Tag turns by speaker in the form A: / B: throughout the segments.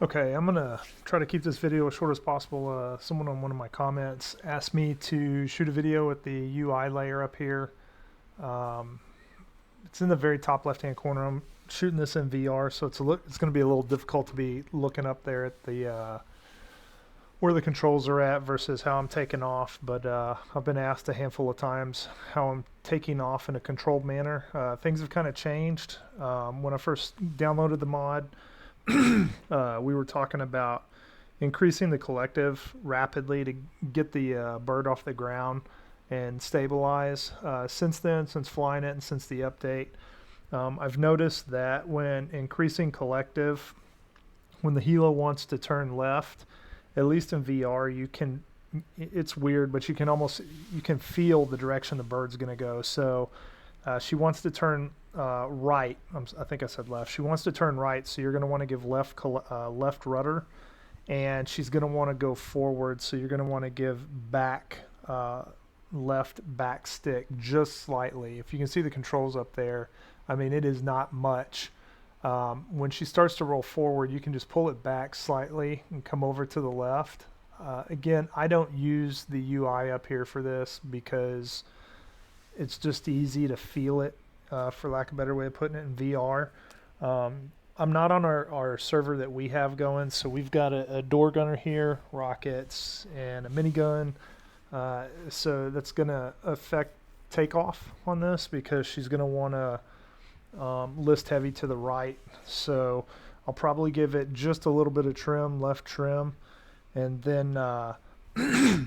A: Okay, I'm gonna try to keep this video as short as possible. Someone on one of my comments asked me to shoot a video with the UI layer up here. Um, it's in the very top left-hand corner. I'm shooting this in VR, so it's going to be a little difficult to be looking up there at the where the controls are at versus how I'm taking off. But I've been asked a handful of times how I'm taking off in a controlled manner. Things have kind of changed. When I first downloaded the mod, we were talking about increasing the collective rapidly to get the bird off the ground and stabilize. Since then, since flying it and since the update, I've noticed that when increasing collective, when the helo wants to turn left, at least in VR, you can, it's weird, but you can feel the direction the bird's going to go. So she wants to turn right. I think I said left. She wants to turn right, so you're going to want to give left rudder, and she's going to want to go forward, so you're going to want to give back left back stick just slightly. If you can see the controls up there, I mean, it is not much. When she starts to roll forward, you can just pull it back slightly and come over to the left. Again, I don't use the UI up here for this because it's just easy to feel it, for lack of a better way of putting it, in VR. I'm not on our server that we have going, so we've got a door gunner here, rockets, and a minigun. So that's going to affect takeoff on this because she's going to want to list heavy to the right. So I'll probably give it just a little bit of trim, left trim, and then,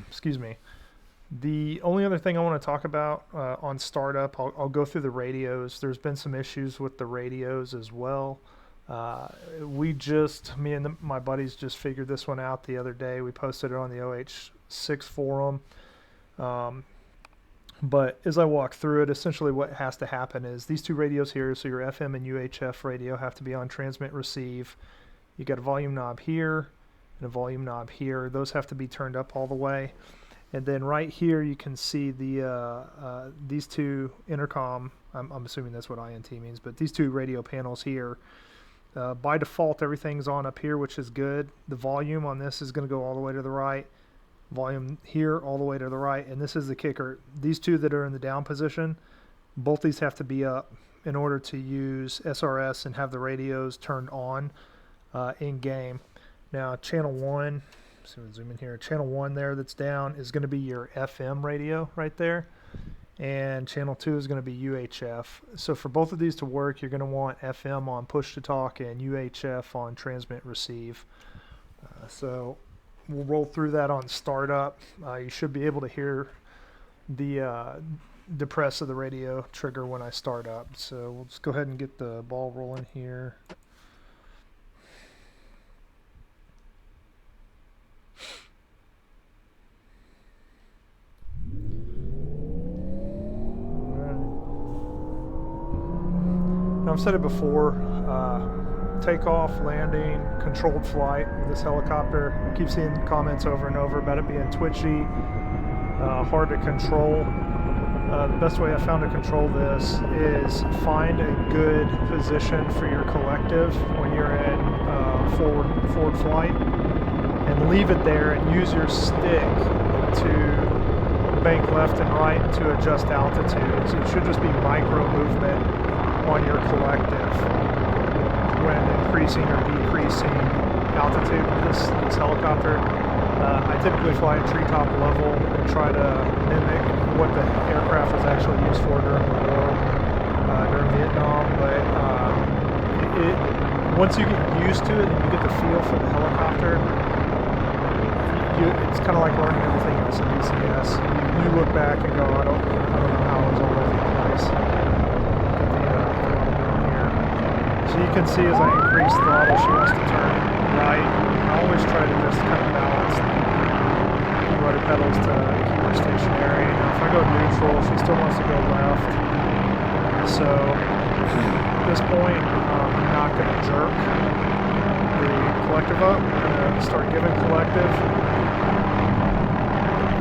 A: excuse me. The only other thing I want to talk about on startup, I'll go through the radios. There's been some issues with the radios as well. Me and my buddies just figured this one out the other day. We posted it on the OH6 forum. But as I walk through it, essentially what has to happen is these two radios here, so your FM and UHF radio, have to be on transmit receive. You got a volume knob here and a volume knob here. Those have to be turned up all the way. And then right here you can see the these two intercom, I'm assuming that's what INT means, but these two radio panels here, by default everything's on up here, which is good. The volume on this is going to go all the way to the right, volume here all the way to the right, and this is the kicker. These two that are in the down position, both these have to be up in order to use SRS and have the radios turned on in game. Now channel 1, so we'll zoom in here. Channel 1 there that's down is going to be your FM radio right there, and channel 2 is going to be UHF. So for both of these to work, you're going to want FM on push to talk and UHF on transmit receive. So we'll roll through that on startup. You should be able to hear the depress of the radio trigger when I start up. So we'll just go ahead and get the ball rolling here. I've said it before, takeoff, landing, controlled flight with this helicopter. I keep seeing comments over and over about it being twitchy, hard to control. The best way I found to control this is find a good position for your collective when you're in forward flight, and leave it there and use your stick to bank left and right to adjust altitude. So it should just be micro movement on your collective when increasing or decreasing altitude with this helicopter. I typically fly at treetop level and try to mimic what the aircraft was actually used for during the war, during Vietnam, but once you get used to it and you get the feel for the helicopter, it's kind of like learning everything else in DCS. You look back and go, I don't know how it was all over the place. So you can see as I increase throttle, she wants to turn right. I always try to just kind of balance the rudder pedals to keep her stationary. Now if I go neutral, she still wants to go left. So at this point, I'm not going to jerk the collective up. I'm going to start giving collective.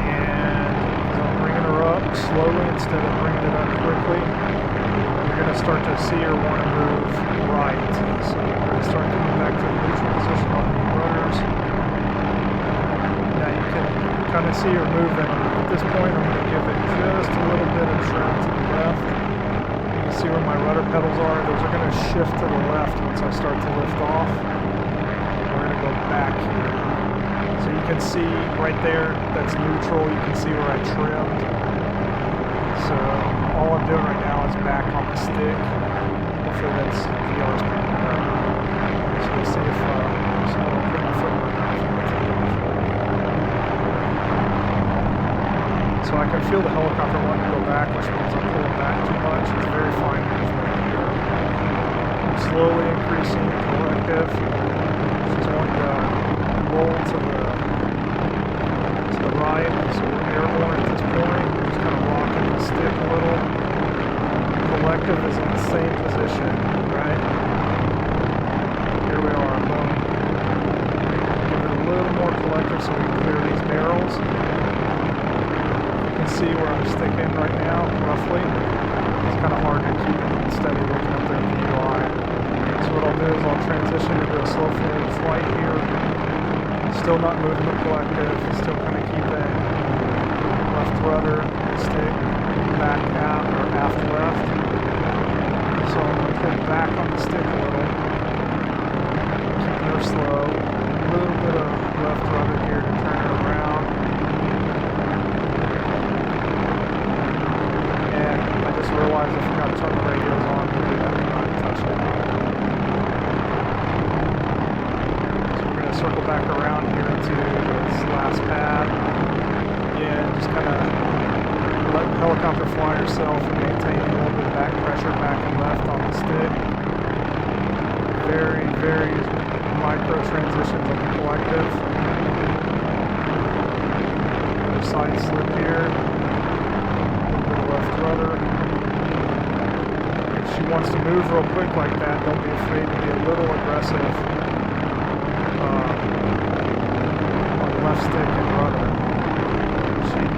A: And I'm bringing her up slowly instead of bringing it up quickly. You're going to start to see her want to move right. So we're going to start coming back to the neutral position on the see her moving. At this point, I'm going to give it just a little bit of trim to the left. You can see where my rudder pedals are. Those are going to shift to the left once I start to lift off. We're going to go back here. So you can see right there, that's neutral. You can see where I trimmed. So all I'm doing right now is back on the stick. Hopefully that's VR's picking it up. So let's see if I'll put my foot in my mouth and take off. So I can feel the helicopter wanting to go back, which means I'm pulling back too much. It's very fine movement here. I'm slowly increasing collective. She's wanting to roll to the right, so we're airborne at this point. We're just kind of rocking the stick a little. Collective is in the same position, right? Here we are, boom. Give it a little more collective so we can clear these barrels. You can see where I'm sticking right now, roughly. It's kind of hard to keep it steady looking up there at the UI. So what I'll do is I'll transition into a slow forward flight here. Still not moving the collective, still kind of keeping left rudder stick back out or aft left. So I'm going to pull back on the stick a little, keeping her slow. A little bit of left rudder here to turn her around. And I just realized I forgot to turn the radios on. We'll do that when I touch it. Circle back around here to this last pad. Again, just kind of let the helicopter fly herself and maintain a little bit of back pressure back and left on the stick. Very, very micro transitions on the collective. Another side slip here. A little bit of left rudder. If she wants to move real quick like that, don't be afraid to be a little aggressive. On the left stick and rudder.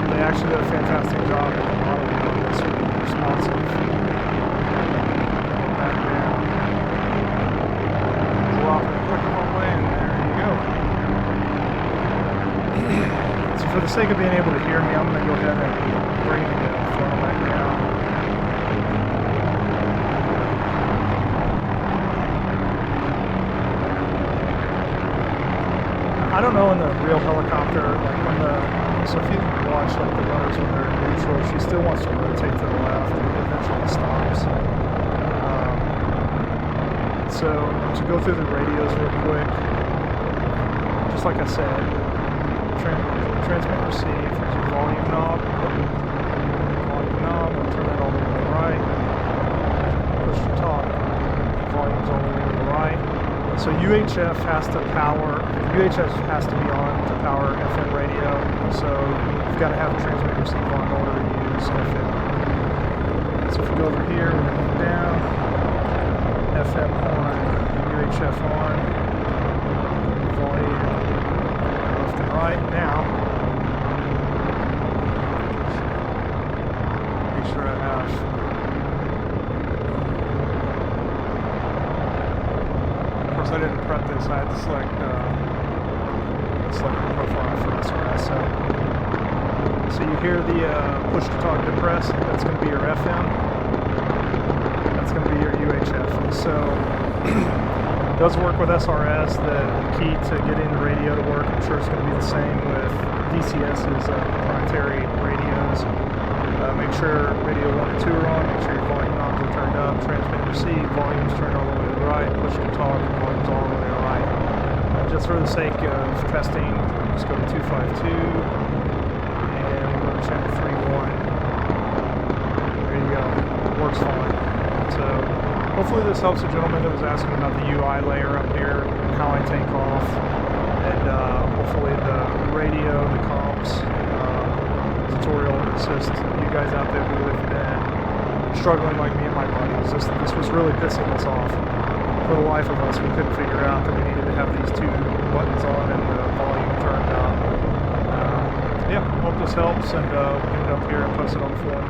A: They actually did a fantastic job at the modeling on this one, responsive. Back down. Drop it quick one way, and there you go. So for the sake of being able to hear me, I'm going to go ahead and bring the throttle back down. I don't know in the real helicopter, like when so if you watch like the runners when they're in neutral, she still wants to rotate to the left and eventually stops. So to go through the radios real quick, just like I said, transmit receive, there's your volume knob, I'll turn that all the way to the right, push to talk, volume's all the way to the right. So UHF has to power, UHF has to be on to power FM radio, so you've got to have a transmit receive on in order to use FM. So if we go over here, we're going to go down, FM on, UHF on, volume left and right. Now, make sure I have I didn't prep this, I had to select the profile for SRS. So you hear the push to talk depress, that's going to be your FM, that's going to be your UHF. So it does work with SRS, the key to getting the radio to work, I'm sure it's going to be the same with DCS's proprietary radios. Make sure radio 1 and 2 are on, make sure your volume knobs are turned up, transmit and receive, volume's turned all the way to the right, push to talk, volume's all the way to the right. Just for the sake of testing, just go to 252, and we'll go to channel 31. There you go, it works fine. So hopefully this helps the gentleman that was asking about the UI layer up here and how I take off, and hopefully the radio, the comms, tutorial and assist you guys out there who have been struggling like me and my buddies. This was really pissing us off. For the life of us, we couldn't figure out that we needed to have these 2 buttons on and the volume turned up. Yeah, hope this helps, and we'll get it up here and post it on the forum.